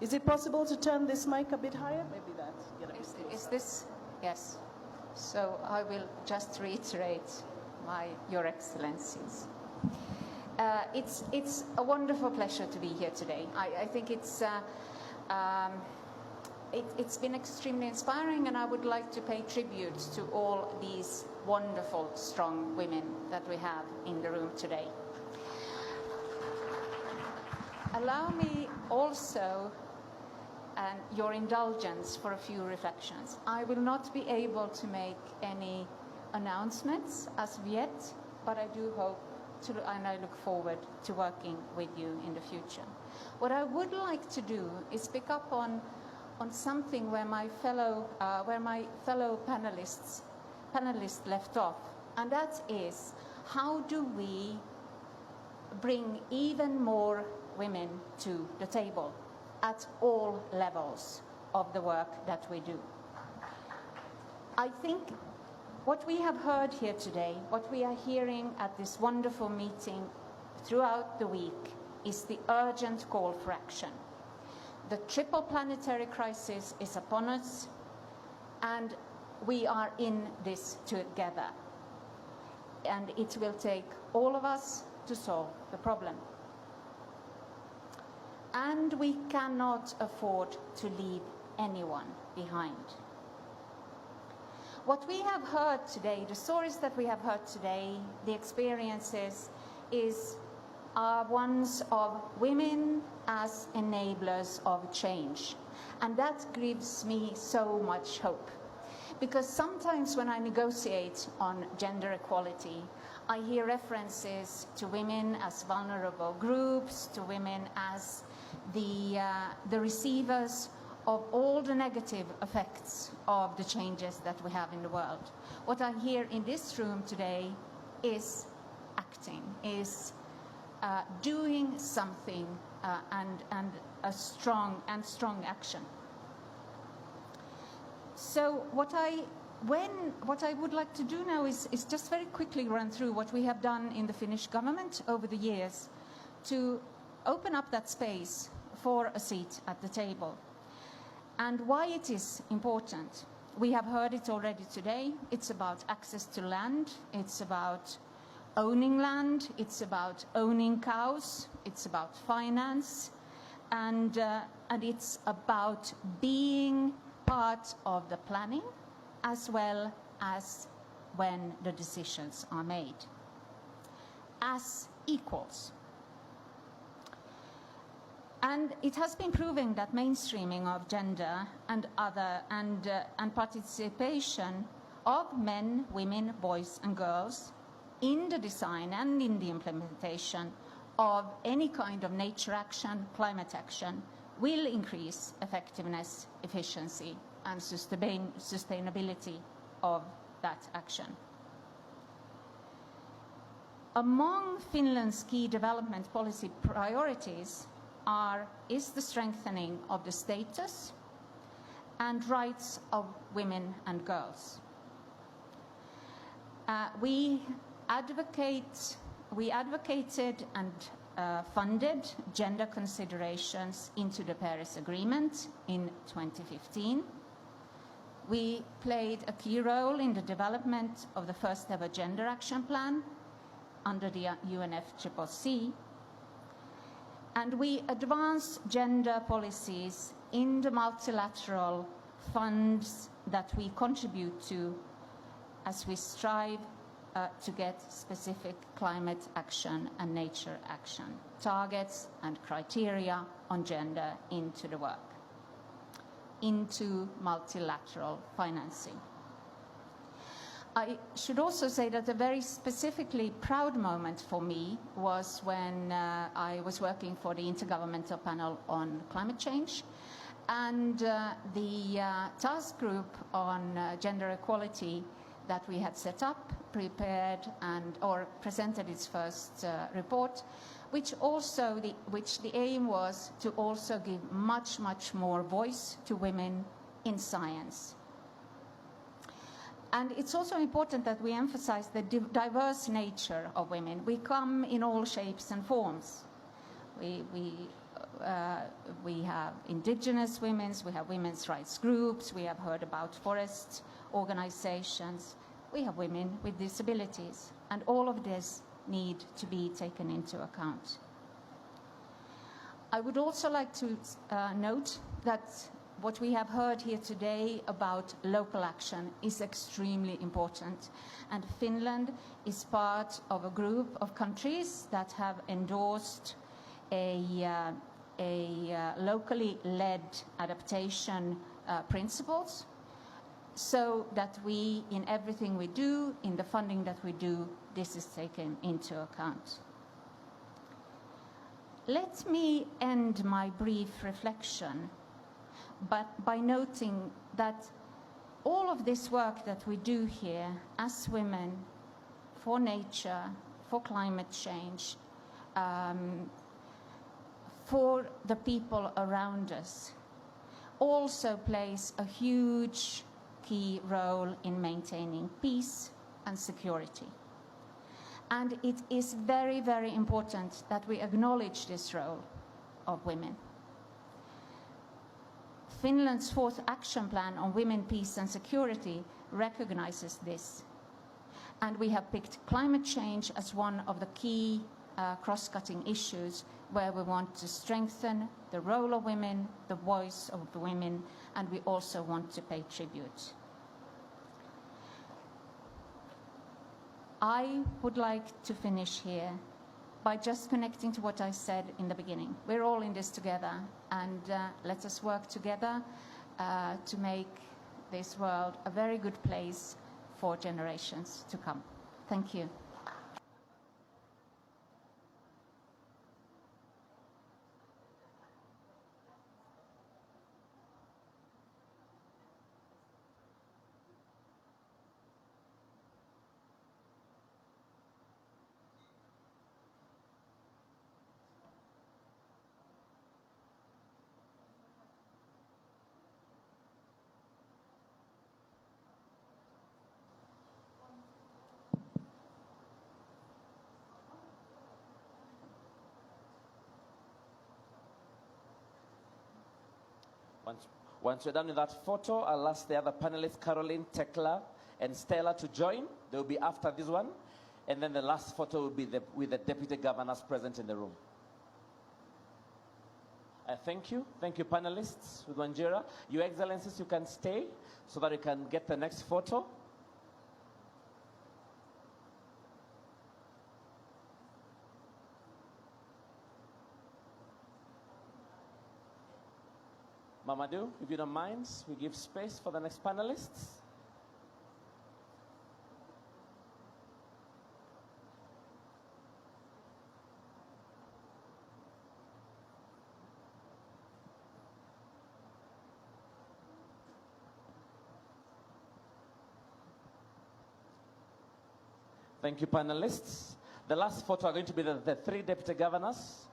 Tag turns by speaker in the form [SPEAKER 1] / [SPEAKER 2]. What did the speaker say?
[SPEAKER 1] Is it possible to turn this mic a bit higher? Maybe that's gonna be closer.
[SPEAKER 2] Is this? Yes. So I will just reiterate Your Excellencies. It's a wonderful pleasure to be here today. I think it's been extremely inspiring, and I would like to pay tribute to all these wonderful, strong women that we have in the room today. Allow me also your indulgence for a few reflections. I will not be able to make any announcements as of yet, but I do hope to, and I look forward to working with you in the future. What I would like to do is pick up on something where my fellow panelists left off, and that is, how do we bring even more women to the table at all levels of the work that we do? I think what we have heard here today, what we are hearing at this wonderful meeting throughout the week, is the urgent call for action. The triple planetary crisis is upon us, and we are in this together. And it will take all of us to solve the problem. And we cannot afford to leave anyone behind. What we have heard today, the stories that we have heard today, the experiences, are ones of women as enablers of change. And that gives me so much hope. Because sometimes when I negotiate on gender equality, I hear references to women as vulnerable groups, to women as the receivers of all the negative effects of the changes that we have in the world. What I hear in this room today is acting, is doing something and a strong action. So what I would like to do now is just very quickly run through what we have done in the Finnish government over the years to open up that space for a seat at the table, and why it is important. We have heard it already today. It's about access to land. It's about owning land. It's about owning cows. It's about finance. And it's about being part of the planning as well as when the decisions are made as equals. And it has been proven that mainstreaming of gender and participation of men, women, boys and girls in the design and in the implementation of any kind of nature action, climate action, will increase effectiveness, efficiency and sustainability of that action. Among Finland's key development policy priorities is the strengthening of the status and rights of women and girls. We advocated and funded gender considerations into the Paris Agreement in 2015. We played a key role in the development of the first ever Gender Action Plan under the UNFCCC. And we advance gender policies in the multilateral funds that we contribute to as we strive to get specific climate action and nature action targets and criteria on gender into the work, into multilateral financing. I should also say that a very specifically proud moment for me was when I was working for the Intergovernmental Panel on Climate Change, and the task group on gender equality that we had set up prepared or presented its first report, which the aim was to also give much more voice to women in science. And it's also important that we emphasize the diverse nature of women. We come in all shapes and forms. we have indigenous women's, we have women's rights groups, we have heard about forest organizations, we have women with disabilities, and all of this need to be taken into account. I would also like to note that what we have heard here today about local action is extremely important, and Finland is part of a group of countries that have endorsed a locally led adaptation principles, so that we, in everything we do, in the funding that we do, this is taken into account. Let me end my brief reflection but by noting that all of this work that we do here as women for nature, for climate change, for the people around us, also plays a huge key role in maintaining peace and security. And it is very, very important that we acknowledge this role of women. Finland's 4th Action Plan on Women, Peace and Security recognizes this. And we have picked climate change as one of the key cross-cutting issues where we want to strengthen the role of women, the voice of the women, and we also want to pay tribute. I would like to finish here by just connecting to what I said in the beginning. We're all in this together, and let us work together to make this world a very good place for generations to come. Thank you.
[SPEAKER 3] Once we're done with that photo, I'll ask the other panelists, Caroline, Tekla, and Stella, to join. They'll be after this one. And then the last photo will be with the deputy governors present in the room. Thank you. Thank you, panelists with Wanjira. Your Excellencies, you can stay so that you can get the next photo. Mamadou, if you don't mind, we give space for the next panelists. Thank you, panelists. The last photo are going to be the 3 deputy governors.